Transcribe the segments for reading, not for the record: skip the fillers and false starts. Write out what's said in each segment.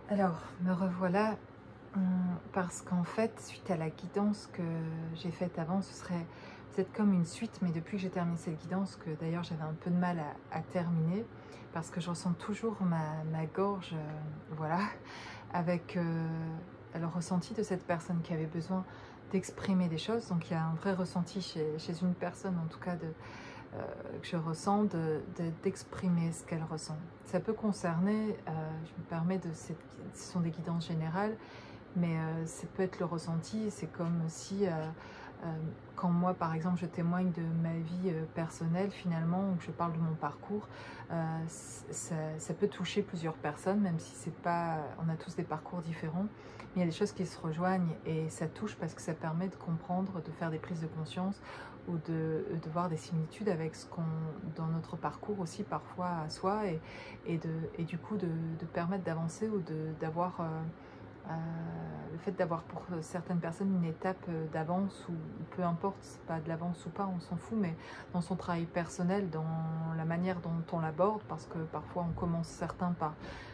Alors, me revoilà parce qu'en fait, suite à la guidance que j'ai faite avant, ce serait peut-être comme une suite, mais depuis que j'ai terminé cette guidance, que d'ailleurs j'avais un peu de mal à terminer, parce que je ressens toujours ma gorge, voilà, avec le ressenti de cette personne qui avait besoin d'exprimer des choses. Donc il y a un vrai ressenti chez une personne, en tout cas, que je ressens, d'exprimer ce qu'elle ressent. Ça peut concerner, je me permets ce sont des guidances générales, mais ça peut être le ressenti. C'est comme si, quand moi par exemple je témoigne de ma vie personnelle finalement, ou que je parle de mon parcours, ça peut toucher plusieurs personnes, même si c'est pas, on a tous des parcours différents, mais il y a des choses qui se rejoignent et ça touche parce que ça permet de comprendre, de faire des prises de conscience, ou de voir des similitudes avec ce qu'on, dans notre parcours aussi parfois à soi, et du coup de permettre d'avancer, ou d'avoir le fait d'avoir pour certaines personnes une étape d'avance, ou peu importe, c'est pas de l'avance ou pas, on s'en fout, mais dans son travail personnel, dans la manière dont on l'aborde, parce que parfois on commence certains par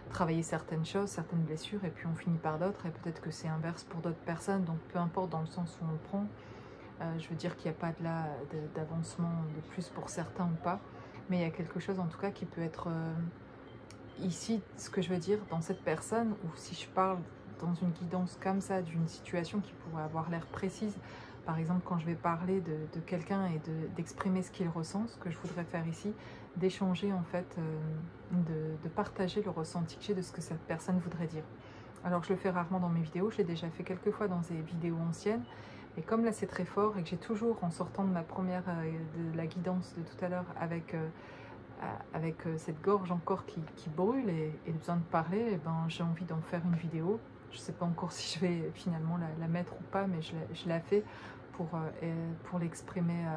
travailler certaines choses, certaines blessures, et puis on finit par d'autres, et peut-être que c'est inverse pour d'autres personnes, donc peu importe dans le sens où on le prend. Je veux dire qu'il n'y a pas de là d'avancement de plus pour certains ou pas, mais il y a quelque chose en tout cas qui peut être ici, ce que je veux dire dans cette personne, ou si je parle dans une guidance comme ça d'une situation qui pourrait avoir l'air précise, par exemple quand je vais parler de quelqu'un et d'exprimer ce qu'il ressent, ce que je voudrais faire ici, d'échanger en fait, de partager le ressenti que j'ai de ce que cette personne voudrait dire. Alors je le fais rarement dans mes vidéos, je l'ai déjà fait quelques fois dans des vidéos anciennes, et comme là c'est très fort et que j'ai toujours, en sortant de ma première, de la guidance de tout à l'heure, avec cette gorge encore qui brûle et besoin de parler, et ben, j'ai envie d'en faire une vidéo. Je ne sais pas encore si je vais finalement la mettre ou pas, mais je la fais pour l'exprimer,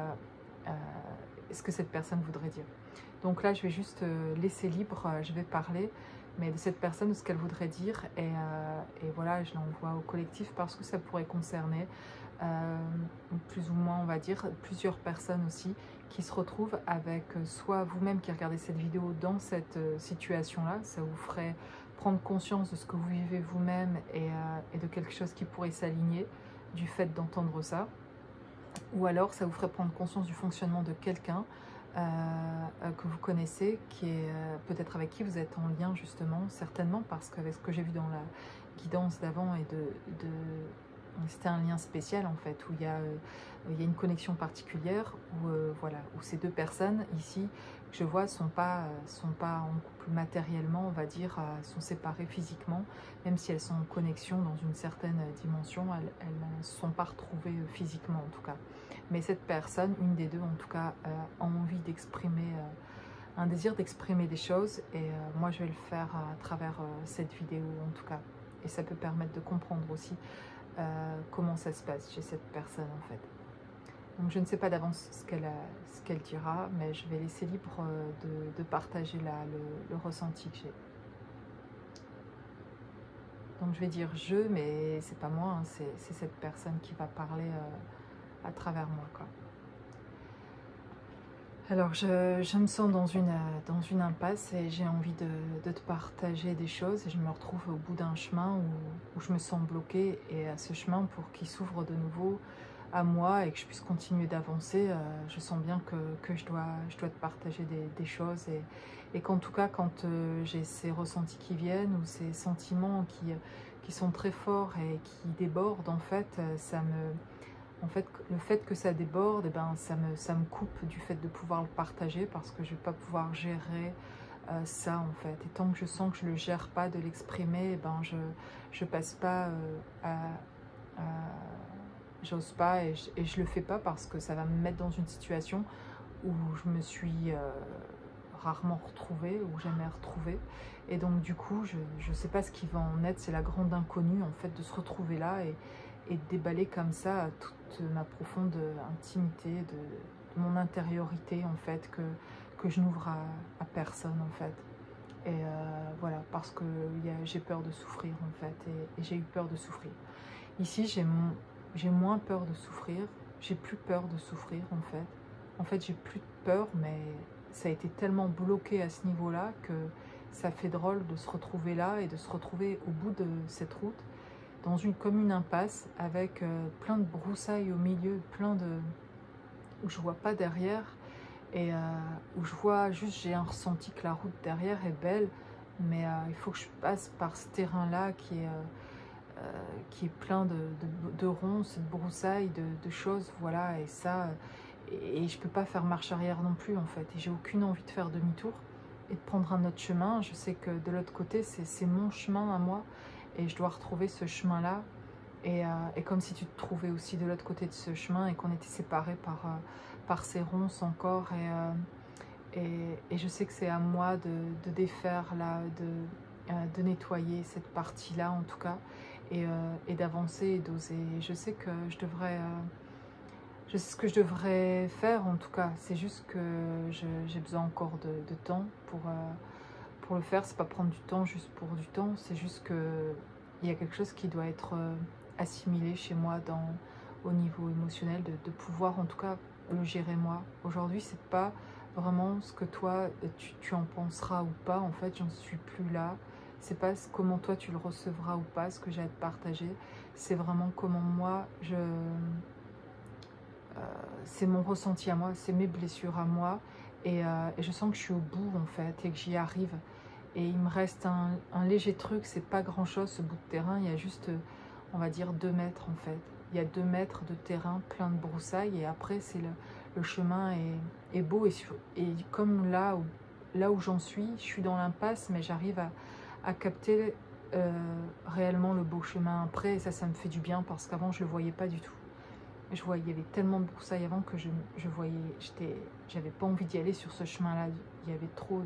ce que cette personne voudrait dire. Donc là, je vais juste laisser libre, je vais parler, mais de cette personne, de ce qu'elle voudrait dire, et voilà, je l'envoie au collectif parce que ça pourrait concerner plus ou moins, on va dire, plusieurs personnes aussi qui se retrouvent avec, soit vous-même qui regardez cette vidéo dans cette situation-là, ça vous ferait prendre conscience de ce que vous vivez vous-même, et de quelque chose qui pourrait s'aligner du fait d'entendre ça, ou alors ça vous ferait prendre conscience du fonctionnement de quelqu'un que vous connaissez, qui est peut-être avec qui vous êtes en lien justement, certainement, parce qu'avec ce que j'ai vu dans la guidance d'avant, c'était un lien spécial en fait, où il y a une connexion particulière, où, voilà, où ces deux personnes ici que je vois sont pas en couple matériellement, on va dire, sont séparées physiquement, même si elles sont en connexion dans une certaine dimension, elles ne se sont pas retrouvées physiquement en tout cas. Mais cette personne, une des deux en tout cas, a envie d'exprimer, un désir d'exprimer des choses, et moi je vais le faire à travers cette vidéo en tout cas. Et ça peut permettre de comprendre aussi comment ça se passe chez cette personne en fait. Donc je ne sais pas d'avance ce qu'elle dira, mais je vais laisser libre de partager là le ressenti que j'ai. Donc je vais dire je, mais c'est pas moi, hein, c'est cette personne qui va parler à travers moi, quoi. Alors je me sens dans une impasse, et j'ai envie de te partager des choses, et je me retrouve au bout d'un chemin où je me sens bloquée, et à ce chemin, pour qu'il s'ouvre de nouveau à moi et que je puisse continuer d'avancer, je sens bien que je dois te partager des choses, et qu'en tout cas quand j'ai ces ressentis qui viennent, ou ces sentiments qui sont très forts et qui débordent en fait, en fait, le fait que ça déborde, eh ben, ça me coupe du fait de pouvoir le partager, parce que je ne vais pas pouvoir gérer ça en fait. Et tant que je sens que je ne le gère pas de l'exprimer, eh ben, je passe pas j'ose pas, et je le fais pas, parce que ça va me mettre dans une situation où je me suis rarement retrouvée, ou jamais retrouvée. Et donc du coup, je sais pas ce qui va en être, c'est la grande inconnue en fait, de se retrouver là, et de déballer comme ça toute ma profonde intimité, de mon intériorité en fait, que je n'ouvre à personne en fait. Et voilà, parce que j'ai peur de souffrir en fait, et j'ai eu peur de souffrir. Ici, j'ai moins peur de souffrir, j'ai plus peur de souffrir en fait. En fait, j'ai plus de peur, mais ça a été tellement bloqué à ce niveau-là que ça fait drôle de se retrouver là et de se retrouver au bout de cette route, dans comme une impasse, avec plein de broussailles au milieu, où je vois pas derrière, et où je vois juste, j'ai un ressenti que la route derrière est belle, mais il faut que je passe par ce terrain-là qui est plein de ronces, de broussailles, de choses, voilà, et ça, et je peux pas faire marche arrière non plus en fait, et j'ai aucune envie de faire demi-tour et de prendre un autre chemin. Je sais que de l'autre côté, c'est mon chemin à moi, et je dois retrouver ce chemin-là, et comme si tu te trouvais aussi de l'autre côté de ce chemin, et qu'on était séparés par ces ronces encore, et je sais que c'est à moi de défaire là, de nettoyer cette partie-là en tout cas, et d'avancer et d'oser. Je sais que je sais ce que je devrais faire en tout cas. C'est juste que j'ai besoin encore de temps pour le faire. C'est pas prendre du temps juste pour du temps. C'est juste que il y a quelque chose qui doit être assimilé chez moi au niveau émotionnel, de pouvoir en tout cas le gérer moi. Aujourd'hui, c'est pas vraiment ce que toi tu en penseras ou pas. En fait, j'en suis plus là. C'est pas comment toi tu le recevras ou pas, ce que j'ai à te partager. C'est vraiment comment moi c'est mon ressenti à moi, c'est mes blessures à moi, et je sens que je suis au bout en fait, et que j'y arrive. Et il me reste un léger truc, c'est pas grand chose ce bout de terrain, il y a juste, on va dire 2 mètres en fait. Il y a 2 mètres de terrain plein de broussailles, et après c'est le chemin est beau, et comme là où j'en suis, je suis dans l'impasse, mais j'arrive à capter réellement le beau chemin après, et ça me fait du bien, parce qu'avant je le voyais pas du tout. Je voyais, il y avait tellement de broussailles avant que je voyais, j'avais pas envie d'y aller sur ce chemin-là. Il y avait trop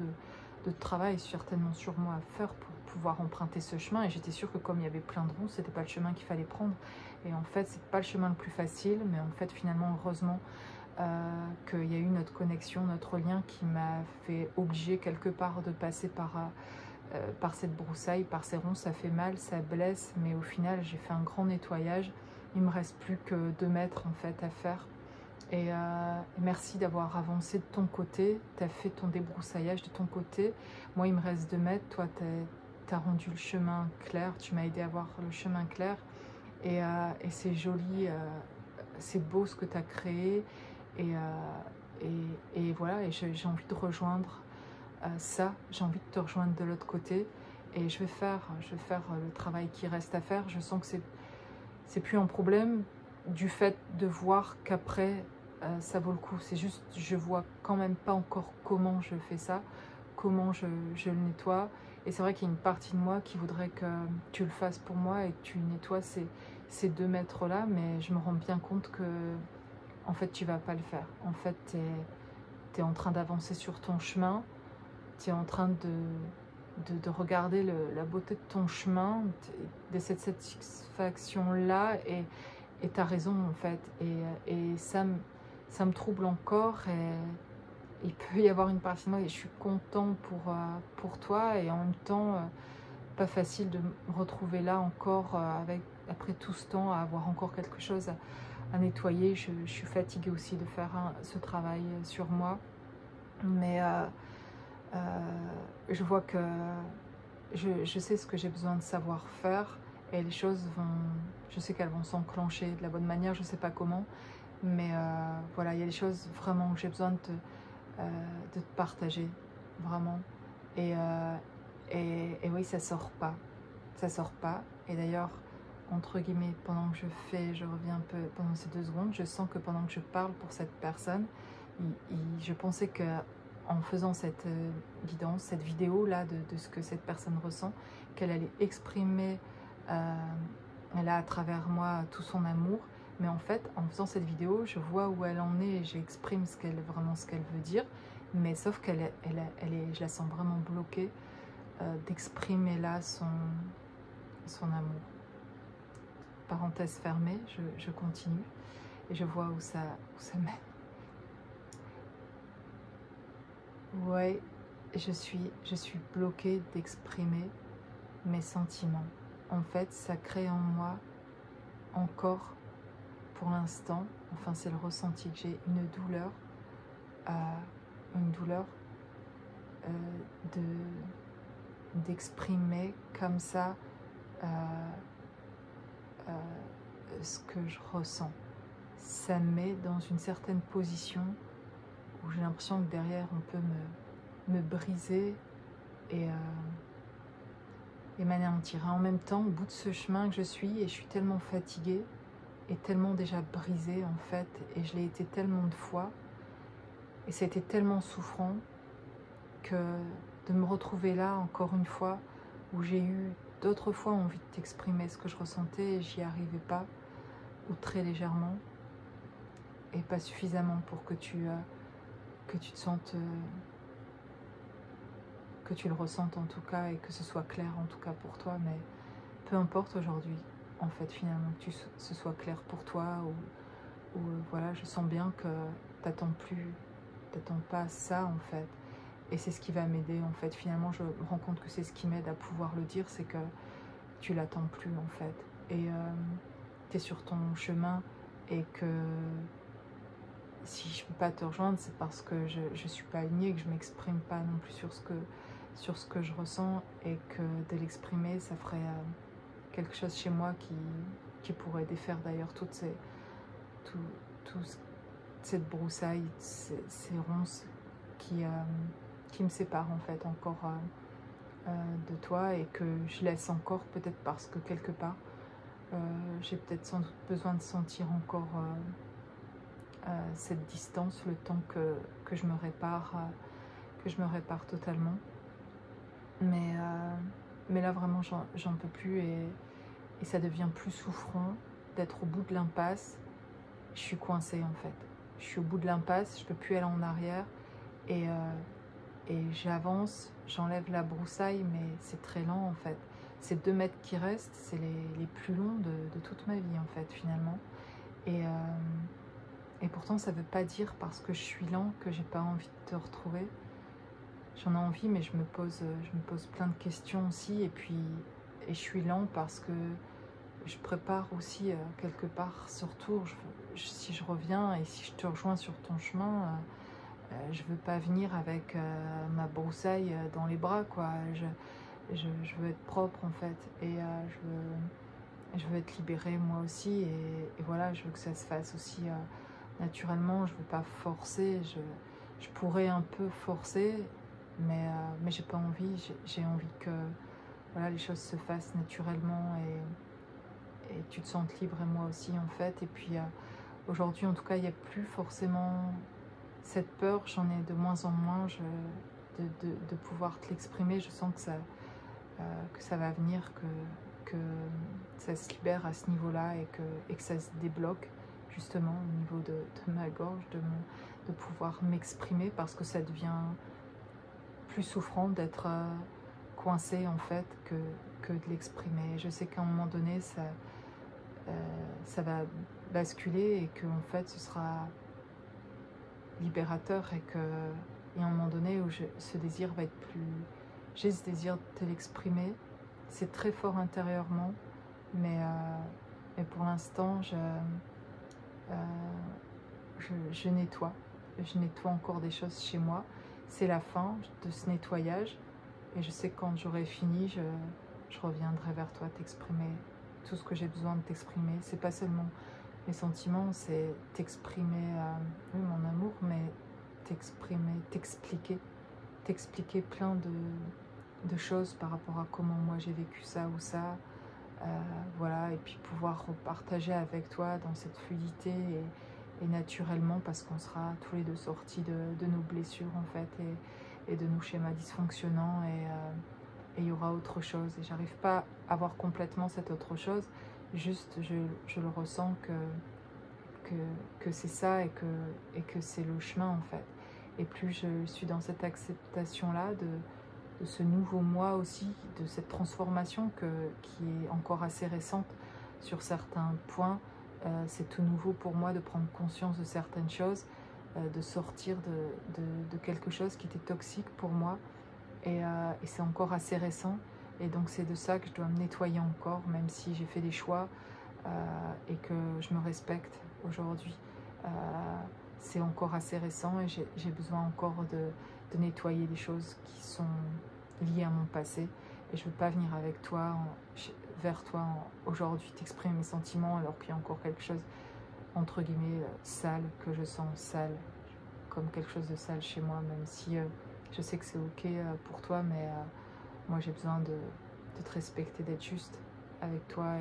de travail certainement sur moi à faire pour pouvoir emprunter ce chemin. Et j'étais sûre que comme il y avait plein de ronds, c'était pas le chemin qu'il fallait prendre. Et en fait, c'est pas le chemin le plus facile, mais en fait, finalement, heureusement qu'il y a eu notre connexion, notre lien qui m'a fait obliger quelque part de passer par cette broussaille, par ces ronds. Ça fait mal, ça blesse, mais au final, j'ai fait un grand nettoyage. Il me reste plus que 2 mètres en fait à faire. Et merci d'avoir avancé de ton côté. Tu as fait ton débroussaillage de ton côté. Moi, il me reste 2 mètres. Toi, tu as rendu le chemin clair. Tu m'as aidé à voir le chemin clair. Et c'est joli. C'est beau ce que tu as créé. Et voilà. Et j'ai envie de rejoindre ça. J'ai envie de te rejoindre de l'autre côté. Et je vais faire le travail qui reste à faire. Je sens que c'est plus un problème du fait de voir qu'après ça vaut le coup. C'est juste, je vois quand même pas encore comment je fais ça, comment je le nettoie. Et c'est vrai qu'il y a une partie de moi qui voudrait que tu le fasses pour moi et que tu nettoies ces 2 mètres là, mais je me rends bien compte que en fait tu vas pas le faire. En fait tu es en train d'avancer sur ton chemin, tu es en train de regarder la beauté de ton chemin, de cette satisfaction-là, et tu as raison en fait. Et ça me trouble encore, et il peut y avoir une partie de moi, et je suis content pour toi, et en même temps, pas facile de me retrouver là encore, après tout ce temps, à avoir encore quelque chose à nettoyer. Je suis fatiguée aussi de faire ce travail sur moi, mais je vois que je sais ce que j'ai besoin de savoir faire, et les choses je sais qu'elles vont s'enclencher de la bonne manière, je sais pas comment, mais voilà, il y a des choses vraiment que j'ai besoin de te partager, vraiment, et oui, ça sort pas, et d'ailleurs, entre guillemets, pendant que je reviens un peu, pendant ces 2 secondes, je sens que pendant que je parle pour cette personne, je pensais que en faisant cette guidance, cette vidéo là de ce que cette personne ressent, qu'elle allait exprimer là à travers moi tout son amour. Mais en fait, en faisant cette vidéo, je vois où elle en est, et j'exprime vraiment ce qu'elle veut dire, mais sauf qu'elle est, je la sens vraiment bloquée d'exprimer là son amour. Parenthèse fermée, je continue, et je vois où ça mène. Ouais, je suis bloquée d'exprimer mes sentiments. En fait, ça crée en moi encore, pour l'instant, enfin c'est le ressenti que j'ai, une douleur euh, d'exprimer comme ça ce que je ressens. Ça me met dans une certaine position où j'ai l'impression que derrière on peut me briser et m'anéantir. En même temps, au bout de ce chemin que je suis, et je suis tellement fatiguée et tellement déjà brisée en fait, et je l'ai été tellement de fois, et ça a été tellement souffrant que de me retrouver là encore une fois, où j'ai eu d'autres fois envie de t'exprimer ce que je ressentais et j'y arrivais pas, ou très légèrement, et pas suffisamment pour que tu te sentes, que tu le ressentes en tout cas, et que ce soit clair en tout cas pour toi. Mais peu importe aujourd'hui, en fait, finalement, que ce soit clair pour toi, ou voilà, je sens bien que t'attends pas ça en fait. Et c'est ce qui va m'aider en fait. Finalement, je me rends compte que c'est ce qui m'aide à pouvoir le dire, c'est que tu l'attends plus en fait. Et tu es sur ton chemin, et que si je ne peux pas te rejoindre, c'est parce que je ne suis pas alignée, que je ne m'exprime pas non plus sur ce que je ressens, et que de l'exprimer, ça ferait quelque chose chez moi qui pourrait défaire d'ailleurs toute cette broussaille, ces ronces qui me séparent en fait encore de toi, et que je laisse encore, peut-être parce que quelque part j'ai peut-être sans doute besoin de sentir encore cette distance, le temps que je me répare totalement. Mais là vraiment j'en peux plus, et ça devient plus souffrant d'être au bout de l'impasse. Je suis coincée en fait. Je suis au bout de l'impasse, je peux plus aller en arrière, et j'avance, j'enlève la broussaille, mais c'est très lent en fait. Ces 2 mètres qui restent, c'est les plus longs de toute ma vie en fait finalement. Et pourtant ça veut pas dire parce que je suis lent que j'ai pas envie de te retrouver. J'en ai envie, mais je me pose plein de questions aussi, et je suis lent parce que je prépare aussi quelque part ce retour. Si je reviens et si je te rejoins sur ton chemin, je veux pas venir avec ma broussaille dans les bras, quoi. Je veux être propre en fait, et je veux être libérée moi aussi, et voilà, je veux que ça se fasse aussi naturellement. Je veux pas forcer, je pourrais un peu forcer, mais j'ai pas envie. J'ai envie que voilà, les choses se fassent naturellement, et tu te sentes libre, et moi aussi en fait. Et puis aujourd'hui en tout cas, il n'y a plus forcément cette peur, j'en ai de moins en moins de pouvoir te l'exprimer. Je sens que ça va venir, que ça se libère à ce niveau-là, et que ça se débloque justement au niveau de ma gorge, de pouvoir m'exprimer, parce que ça devient plus souffrant d'être coincé en fait que de l'exprimer. Je sais qu'à un moment donné ça va basculer, et que en fait ce sera libérateur, et à un moment donné où ce désir va être plus... J'ai ce désir de te l'exprimer, c'est très fort intérieurement, mais pour l'instant je nettoie encore des choses chez moi. C'est la fin de ce nettoyage, et je sais que quand j'aurai fini, je reviendrai vers toi t'exprimer tout ce que j'ai besoin de t'exprimer. C'est pas seulement mes sentiments, c'est t'exprimer, oui, mon amour, mais t'expliquer plein de choses par rapport à comment moi j'ai vécu ça ou ça, voilà, et puis pouvoir repartager avec toi dans cette fluidité, et naturellement, parce qu'on sera tous les deux sortis de nos blessures en fait, et de nos schémas dysfonctionnants, et il y aura autre chose, et j'arrive pas à voir complètement cette autre chose, juste je le ressens que c'est ça, et que c'est le chemin en fait. Et plus je suis dans cette acceptation là de ce nouveau moi aussi, de cette transformation qui est encore assez récente sur certains points, c'est tout nouveau pour moi de prendre conscience de certaines choses, de sortir de quelque chose qui était toxique pour moi, et c'est encore assez récent, et donc c'est de ça que je dois me nettoyer encore, même si j'ai fait des choix et que je me respecte aujourd'hui. C'est encore assez récent, et j'ai besoin encore de nettoyer des choses liées à mon passé. Et je veux pas venir avec toi, vers toi aujourd'hui, t'exprimer mes sentiments alors qu'il y a encore quelque chose, entre guillemets, sale, que je sens sale, comme quelque chose de sale chez moi, même si je sais que c'est ok pour toi, mais moi j'ai besoin de te respecter, d'être juste avec toi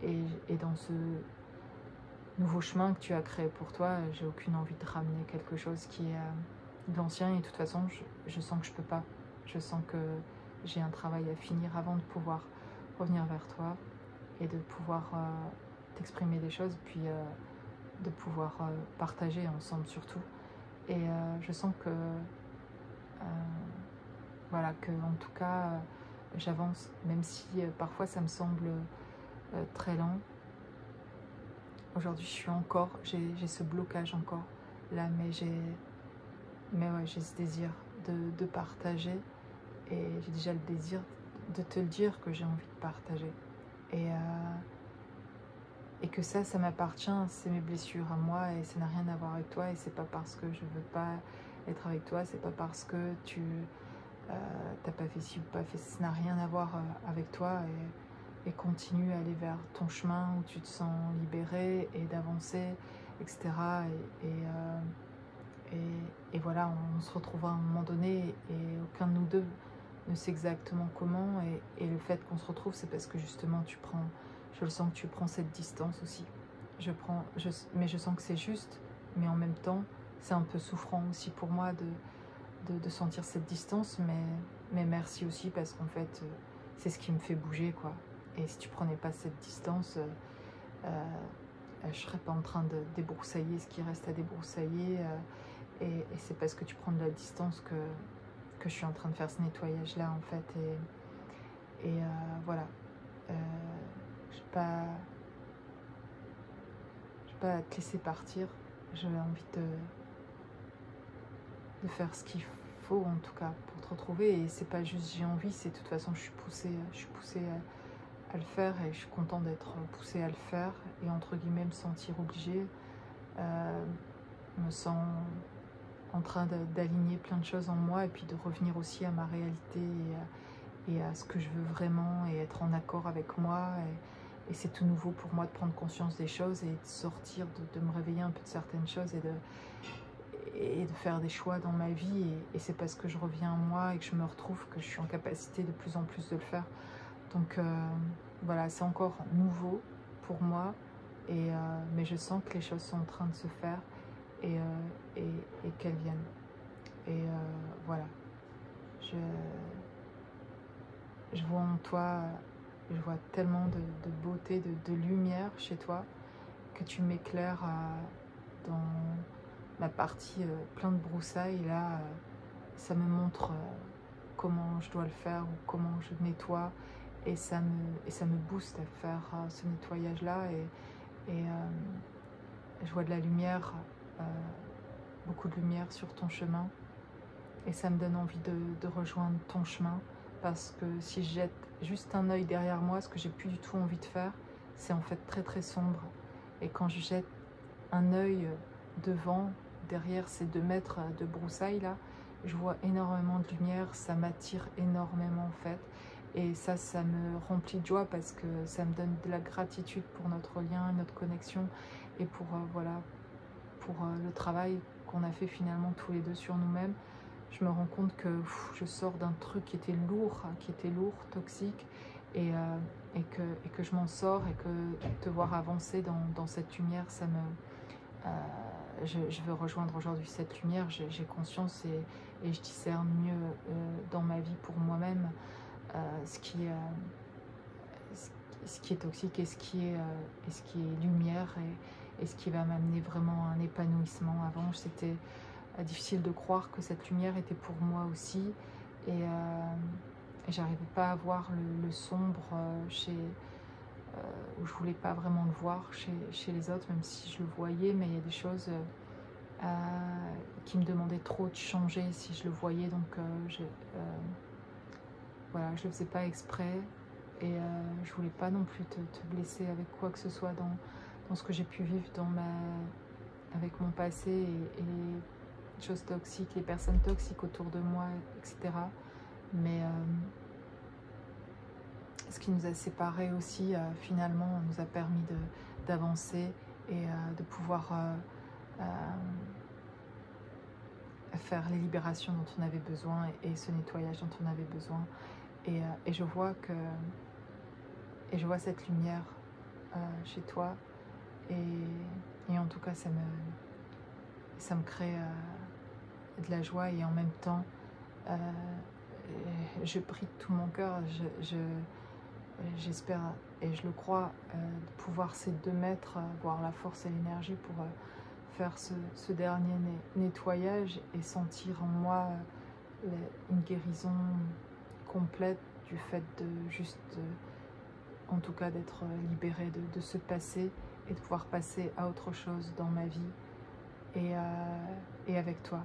et dans ce nouveau chemin que tu as créé pour toi, j'ai aucune envie de ramener quelque chose qui est de l'ancien et de toute façon je sens que je peux pas. Je sens que j'ai un travail à finir avant de pouvoir revenir vers toi et de pouvoir t'exprimer des choses, puis de pouvoir partager ensemble surtout. Et je sens que voilà, que en tout cas j'avance, même si parfois ça me semble très lent. Aujourd'hui je suis encore, j'ai ce blocage encore là, mais ouais, j'ai ce désir de partager et j'ai déjà le désir de te le dire que j'ai envie de partager et que ça m'appartient, c'est mes blessures à moi et ça n'a rien à voir avec toi et c'est pas parce que je veux pas être avec toi, c'est pas parce que tu t'as pas fait ci ou pas fait, ça n'a rien à voir avec toi et continue à aller vers ton chemin où tu te sens libéré et d'avancer, etc. Et voilà, on se retrouvera à un moment donné et aucun de nous deux ne sait exactement comment et le fait qu'on se retrouve, c'est parce que justement je le sens que tu prends cette distance aussi. Mais je sens que c'est juste, mais en même temps, c'est un peu souffrant aussi pour moi de sentir cette distance, mais merci aussi parce qu'en fait, c'est ce qui me fait bouger, quoi. Et si tu prenais pas cette distance, je serais pas en train de débroussailler ce qui reste à débroussailler. Et c'est parce que tu prends de la distance que je suis en train de faire ce nettoyage-là, en fait. Et voilà. Je vais pas te laisser partir. J'ai envie de faire ce qu'il faut, en tout cas, pour te retrouver. Et c'est pas juste j'ai envie, c'est de toute façon, je suis poussée à le faire et je suis contente d'être poussée à le faire. Et entre guillemets, me sentir obligée, me sens en train d'aligner plein de choses en moi et puis de revenir aussi à ma réalité et à ce que je veux vraiment et être en accord avec moi. Et c'est tout nouveau pour moi de prendre conscience des choses et de sortir, de me réveiller un peu de certaines choses et de faire des choix dans ma vie. Et c'est parce que je reviens à moi et que je me retrouve que je suis en capacité de plus en plus de le faire. Donc voilà, c'est encore nouveau pour moi, mais je sens que les choses sont en train de se faire et qu'elles viennent. Et voilà, je vois en toi, je vois tellement de beauté, de lumière chez toi, que tu m'éclaires dans la partie plein de broussailles. Là, ça me montre comment je dois le faire ou comment je nettoie. Et ça me booste à faire ce nettoyage-là. Et je vois de la lumière, beaucoup de lumière sur ton chemin. Et ça me donne envie de rejoindre ton chemin. Parce que si je jette juste un œil derrière moi, ce que j'ai plus du tout envie de faire, c'est en fait très très sombre. Et quand je jette un œil devant, derrière ces 2 mètres de broussailles là, je vois énormément de lumière, ça m'attire énormément en fait. Et ça me remplit de joie parce que ça me donne de la gratitude pour notre lien, notre connexion et pour, voilà, pour le travail qu'on a fait finalement tous les deux sur nous-mêmes. Je me rends compte que je sors d'un truc qui était lourd, toxique, et que je m'en sors et que te voir avancer dans cette lumière, ça me... je veux rejoindre aujourd'hui cette lumière, j'ai conscience et je discerne mieux dans ma vie pour moi-même ce qui est toxique et ce qui est lumière et ce qui va m'amener vraiment à un épanouissement. Avant, c'était difficile de croire que cette lumière était pour moi aussi et j'arrivais pas à voir le sombre où je voulais pas vraiment le voir chez les autres, même si je le voyais, mais il y a des choses qui me demandaient trop de changer si je le voyais, donc voilà, je le faisais pas exprès et je voulais pas non plus te blesser avec quoi que ce soit dans ce que j'ai pu vivre avec mon passé et les choses toxiques, les personnes toxiques autour de moi, etc. Mais ce qui nous a séparés aussi, finalement, nous a permis d'avancer et de pouvoir faire les libérations dont on avait besoin et ce nettoyage dont on avait besoin. Et je vois cette lumière chez toi et en tout cas ça me crée de la joie et en même temps je prie de tout mon cœur, j'espère et je le crois de pouvoir ces 2 mètres, avoir la force et l'énergie pour faire ce dernier nettoyage et sentir en moi une guérison complète du fait de juste, en tout cas d'être libérée de ce passé et de pouvoir passer à autre chose dans ma vie et avec toi.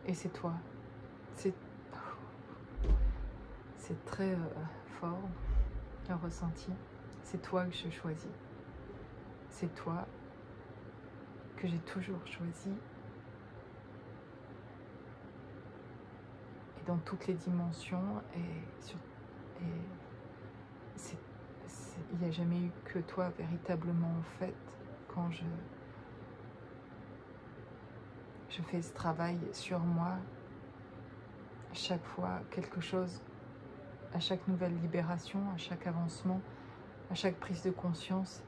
Et c'est toi. C'est très fort, un ressenti. C'est toi que je choisis. C'est toi que j'ai toujours choisi. Et dans toutes les dimensions. Il n'y a jamais eu que toi véritablement en fait. Quand je fais ce travail sur moi, à chaque fois quelque chose, à chaque nouvelle libération, à chaque avancement, à chaque prise de conscience,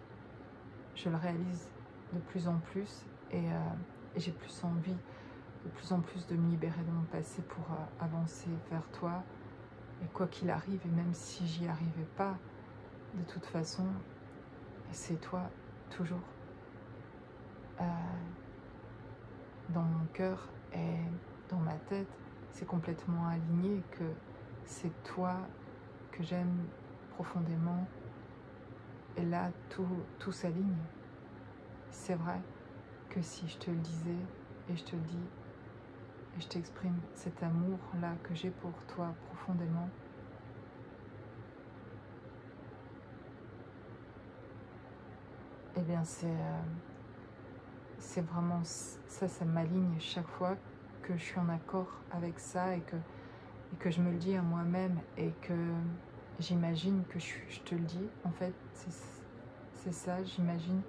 je le réalise de plus en plus et j'ai plus envie de plus en plus de me libérer de mon passé pour avancer vers toi. Et quoi qu'il arrive, et même si j'y arrivais pas, de toute façon, c'est toi toujours. Dans mon cœur et dans ma tête, c'est complètement aligné que c'est toi que j'aime profondément. Et là, tout s'aligne. C'est vrai que si je te le disais, et je te le dis, et je t'exprime cet amour-là que j'ai pour toi profondément, eh bien c'est vraiment ça, ça m'aligne chaque fois que je suis en accord avec ça et que je me le dis à moi-même et que j'imagine que je te le dis. En fait, c'est ça, j'imagine.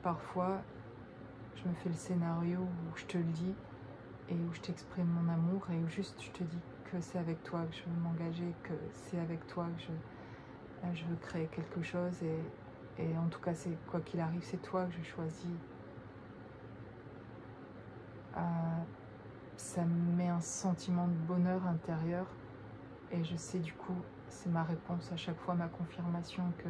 Parfois, je me fais le scénario où je te le dis et où je t'exprime mon amour et où juste je te dis que c'est avec toi que je veux m'engager, que c'est avec toi que je veux créer quelque chose et en tout cas, c'est quoi qu'il arrive, c'est toi que je choisis. Ça me met un sentiment de bonheur intérieur et je sais du coup, c'est ma réponse à chaque fois, ma confirmation que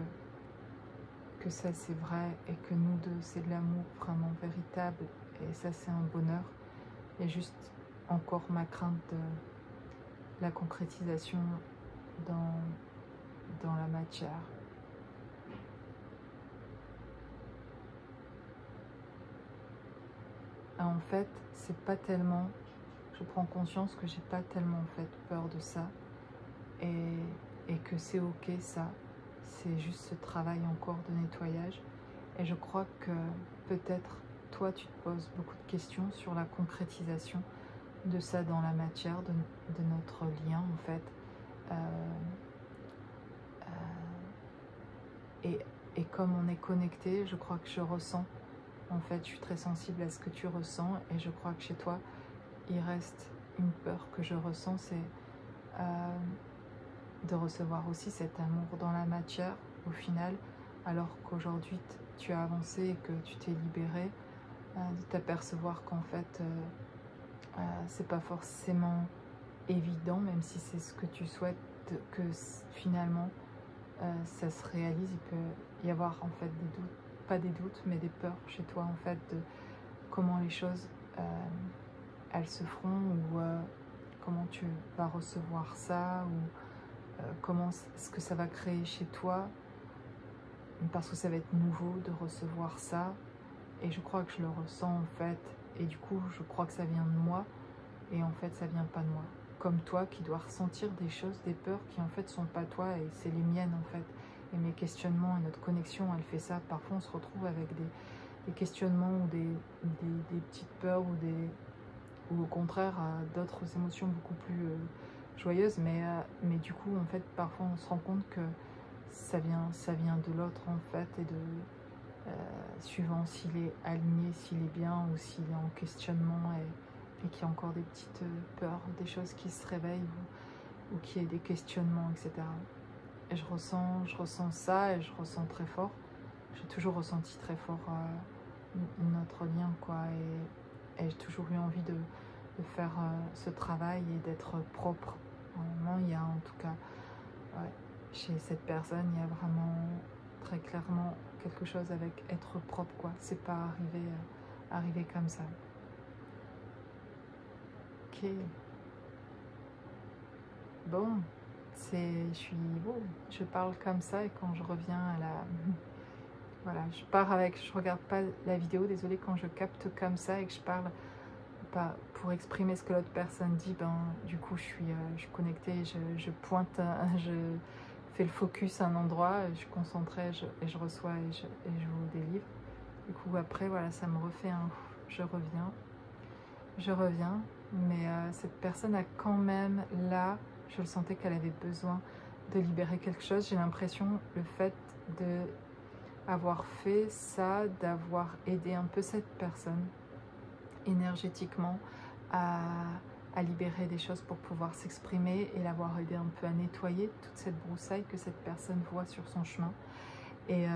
ça c'est vrai et que nous deux c'est de l'amour vraiment véritable et ça c'est un bonheur. Et juste encore ma crainte de la concrétisation dans la matière. En fait, c'est pas tellement, je prends conscience que j'ai pas tellement en fait peur de ça et que c'est ok ça, c'est juste ce travail encore de nettoyage. Et je crois que peut-être toi tu te poses beaucoup de questions sur la concrétisation de ça dans la matière, de notre lien en fait. Et comme on est connecté, je crois que je ressens. En fait, je suis très sensible à ce que tu ressens et je crois que chez toi, il reste une peur que je ressens, c'est de recevoir aussi cet amour dans la matière au final, alors qu'aujourd'hui tu as avancé et que tu t'es libéré, de t'apercevoir qu'en fait, c'est pas forcément évident, même si c'est ce que tu souhaites, que finalement ça se réalise. Il peut y avoir en fait des doutes, pas des doutes, mais des peurs chez toi en fait de comment les choses elles se feront ou comment tu vas recevoir ça ou comment ce que ça va créer chez toi, parce que ça va être nouveau de recevoir ça et je crois que je le ressens en fait et du coup je crois que ça vient de moi et en fait ça vient pas de moi, comme toi qui dois ressentir des choses, des peurs qui en fait sont pas toi et c'est les miennes en fait. Et mes questionnements et notre connexion, elle fait ça. Parfois, on se retrouve avec des questionnements ou des petites peurs ou au contraire, d'autres émotions beaucoup plus joyeuse, mais du coup en fait parfois on se rend compte que ça vient de l'autre en fait, et de suivant s'il est aligné, s'il est bien ou s'il est en questionnement, et qu'il y a encore des petites peurs, des choses qui se réveillent, ou qu'il y ait des questionnements, etc. Et je ressens ça, et je ressens très fort. J'ai toujours ressenti très fort notre lien, quoi, et j'ai toujours eu envie de faire ce travail et d'être propre. Normalement, il y a en tout cas, ouais, chez cette personne, il y a vraiment très clairement quelque chose avec être propre, quoi. C'est pas arriver comme ça. Ok. Bon, je parle comme ça, et quand je reviens à la... Voilà, je regarde pas la vidéo, désolée, quand je capte comme ça et que je parle pas pour exprimer ce que l'autre personne dit, ben du coup je suis connectée, je pointe, je fais le focus à un endroit, je suis concentrée, et je reçois, et je vous délivre. Du coup après voilà, ça me refait un... Je reviens, mais cette personne a quand même là, je le sentais qu'elle avait besoin de libérer quelque chose. J'ai l'impression, le fait de avoir fait ça, d'avoir aidé un peu cette personne énergétiquement à libérer des choses pour pouvoir s'exprimer, et l'avoir aidé un peu à nettoyer toute cette broussaille que cette personne voit sur son chemin, et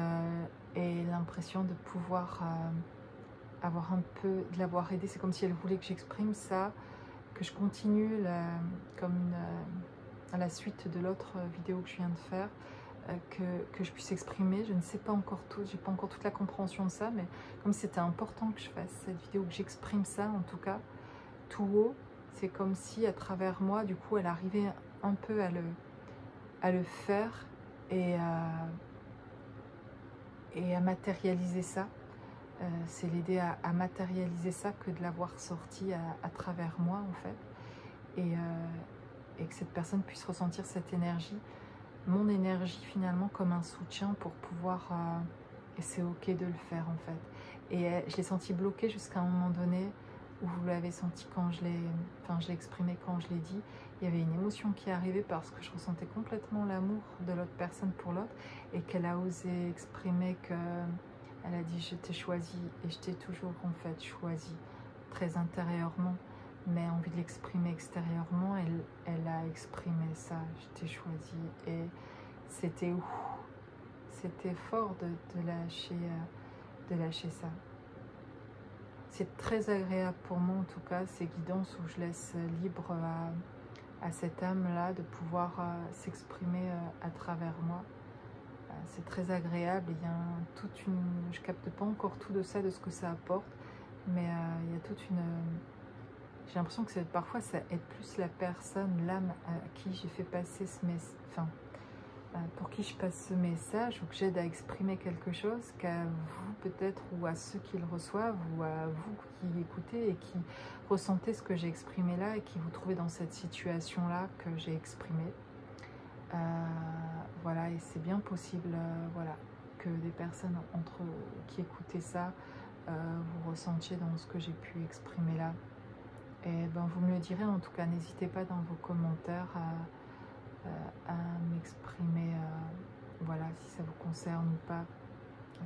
l'impression de pouvoir avoir un peu, de l'avoir aidé. C'est comme si elle voulait que j'exprime ça, que je continue comme à la suite de l'autre vidéo que je viens de faire, que je puisse exprimer. Je ne sais pas encore tout, j'ai pas encore toute la compréhension de ça, mais comme c'était important que je fasse cette vidéo, que j'exprime ça en tout cas tout haut, c'est comme si à travers moi, du coup, elle arrivait un peu à le faire, et à matérialiser ça. C'est l'aider à matérialiser ça, que de l'avoir sorti à travers moi en fait, et que cette personne puisse ressentir cette énergie, mon énergie finalement, comme un soutien pour pouvoir, et c'est ok de le faire en fait. Et je l'ai senti bloqué jusqu'à un moment donné, où vous l'avez senti quand je l'ai exprimé, quand je l'ai dit, il y avait une émotion qui est arrivée parce que je ressentais complètement l'amour de l'autre personne pour l'autre, et qu'elle a osé exprimer que... Elle a dit: je t'ai choisi, et je t'ai toujours en fait choisi, très intérieurement, mais envie de l'exprimer extérieurement. Elle a exprimé ça, je t'ai choisi, et c'était fort de lâcher ça. C'est très agréable pour moi en tout cas, ces guidances où je laisse libre à cette âme-là de pouvoir s'exprimer à travers moi. C'est très agréable, il y a toute une... Je capte pas encore tout de ça, de ce que ça apporte, mais il y a toute une... J'ai l'impression que parfois ça aide plus la personne, l'âme à qui j'ai fait passer ce message, pour qui je passe ce message, ou que j'aide à exprimer quelque chose, qu'à vous peut-être, ou à ceux qui le reçoivent, ou à vous qui écoutez et qui ressentez ce que j'ai exprimé là, et qui vous trouvez dans cette situation-là que j'ai exprimée. Voilà, et c'est bien possible, voilà, que des personnes qui écoutaient ça, vous ressentiez dans ce que j'ai pu exprimer là. Et ben, vous me le direz en tout cas, n'hésitez pas dans vos commentaires à m'exprimer, voilà, si ça vous concerne ou pas.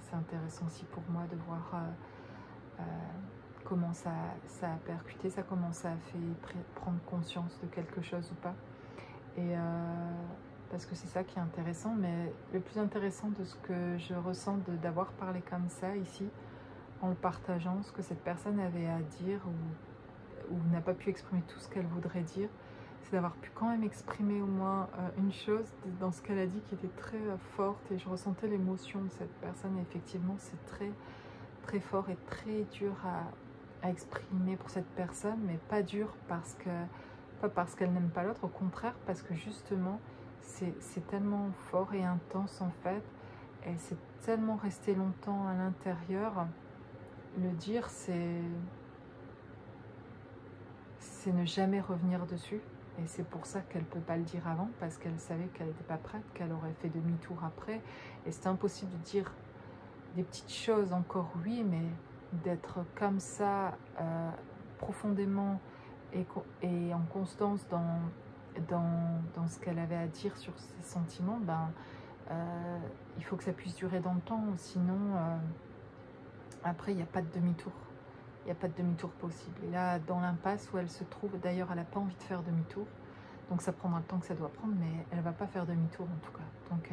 C'est intéressant aussi pour moi de voir comment ça a percuté, comment ça a fait prendre conscience de quelque chose ou pas. Et parce que c'est ça qui est intéressant, mais le plus intéressant de ce que je ressens d'avoir parlé comme ça ici, en le partageant, ce que cette personne avait à dire, ou n'a pas pu exprimer tout ce qu'elle voudrait dire, c'est d'avoir pu quand même exprimer au moins une chose dans ce qu'elle a dit qui était très forte, et je ressentais l'émotion de cette personne, et effectivement c'est très très fort et très dur à exprimer pour cette personne, mais pas dur pas parce qu'elle n'aime pas l'autre, au contraire, parce que justement c'est tellement fort et intense en fait, et c'est tellement resté longtemps à l'intérieur. Le dire, c'est ne jamais revenir dessus, et c'est pour ça qu'elle ne peut pas le dire avant, parce qu'elle savait qu'elle n'était pas prête, qu'elle aurait fait demi-tour après, et c'était impossible de dire des petites choses encore, oui, mais d'être comme ça profondément et en constance dans ce qu'elle avait à dire sur ses sentiments, ben, il faut que ça puisse durer dans le temps, sinon après il n'y a pas de demi-tour. Il n'y a pas de demi-tour possible. Et là, dans l'impasse où elle se trouve, d'ailleurs, elle n'a pas envie de faire demi-tour. Donc ça prendra le temps que ça doit prendre, mais elle ne va pas faire demi-tour en tout cas. Donc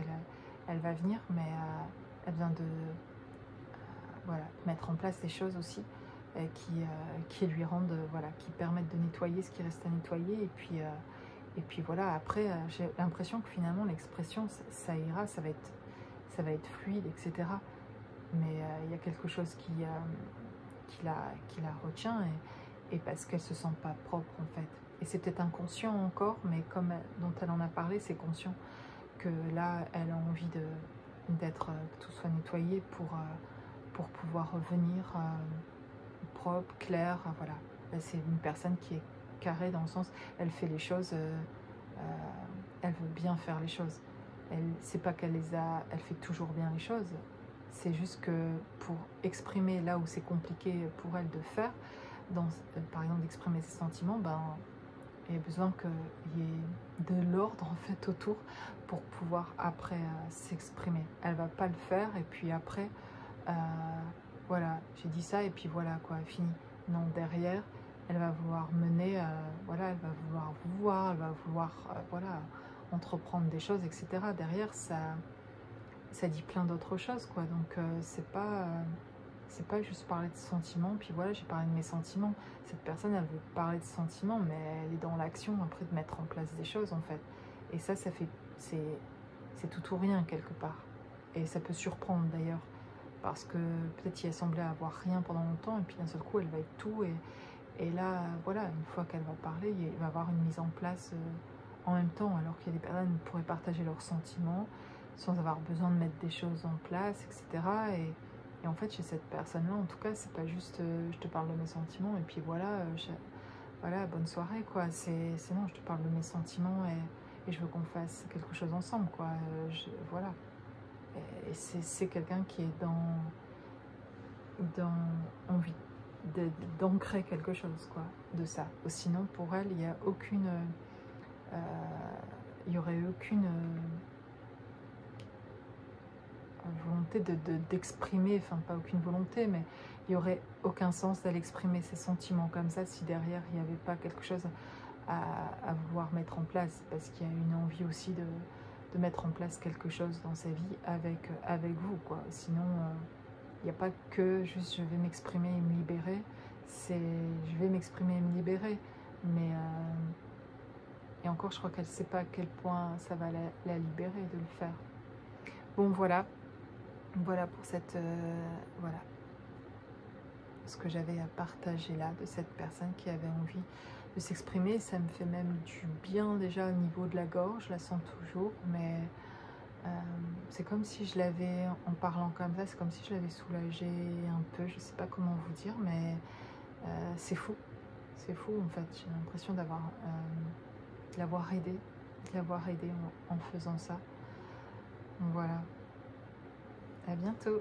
elle va venir, mais elle vient de voilà, mettre en place des choses aussi qui lui rendent, voilà, qui permettent de nettoyer ce qui reste à nettoyer. Et puis voilà, après, j'ai l'impression que finalement l'expression, ça ira, ça va être fluide, etc. Mais il y a quelque chose qui la retient et parce qu'elle se sent pas propre en fait. Et c'est peut-être inconscient encore, mais comme dont elle en a parlé, c'est conscient que là, elle a envie d'être, que tout soit nettoyé pour pouvoir revenir propre, clair, voilà. C'est une personne qui est carrée dans le sens, elle fait les choses, elle veut bien faire les choses. C'est pas qu'elle elle fait toujours bien les choses. C'est juste que pour exprimer là où c'est compliqué pour elle de faire, par exemple d'exprimer ses sentiments, ben, il y a besoin qu'il y ait de l'ordre en fait autour pour pouvoir après s'exprimer. Elle va pas le faire et puis après, voilà, j'ai dit ça et puis voilà quoi, fini. Non, derrière, elle va vouloir mener, voilà, elle va vouloir vous voir, elle va vouloir, voilà, entreprendre des choses, etc. Derrière, ça dit plein d'autres choses, quoi. Donc, c'est pas juste parler de sentiments, puis voilà, j'ai parlé de mes sentiments. Cette personne, elle veut parler de sentiments, mais elle est dans l'action, après, de mettre en place des choses, en fait. Et ça fait... C'est tout ou rien, quelque part. Et ça peut surprendre, d'ailleurs. Parce que peut-être il a semblé avoir rien pendant longtemps, et puis d'un seul coup, elle va être tout. Et là, voilà, une fois qu'elle va parler, il va y avoir une mise en place en même temps, alors qu'il y a des personnes qui pourraient partager leurs sentiments sans avoir besoin de mettre des choses en place, etc. Et en fait, chez cette personne-là, en tout cas, c'est pas juste je te parle de mes sentiments et puis voilà, voilà, bonne soirée, quoi. C'est non, je te parle de mes sentiments et je veux qu'on fasse quelque chose ensemble, quoi. Voilà. Et c'est quelqu'un qui est dans envie d'ancrer quelque chose, quoi, de ça. Sinon, pour elle, il n'y a aucune... il y aurait aucune... volonté d'exprimer, enfin pas aucune volonté, mais il n'y aurait aucun sens d'aller exprimer ses sentiments comme ça si derrière il n'y avait pas quelque chose à vouloir mettre en place, parce qu'il y a une envie aussi de mettre en place quelque chose dans sa vie avec vous, quoi. Sinon, il n'y a pas que juste je vais m'exprimer et me libérer, c'est je vais m'exprimer et me libérer, mais et encore je crois qu'elle ne sait pas à quel point ça va la libérer de le faire. Bon, voilà. Voilà pour cette... voilà. Ce que j'avais à partager là, de cette personne qui avait envie de s'exprimer. Ça me fait même du bien déjà au niveau de la gorge, je la sens toujours, mais c'est comme si je l'avais, en parlant comme ça, c'est comme si je l'avais soulagée un peu, je sais pas comment vous dire, mais c'est fou. C'est fou en fait, j'ai l'impression de l'avoir aidée, en faisant ça. Donc voilà. À bientôt.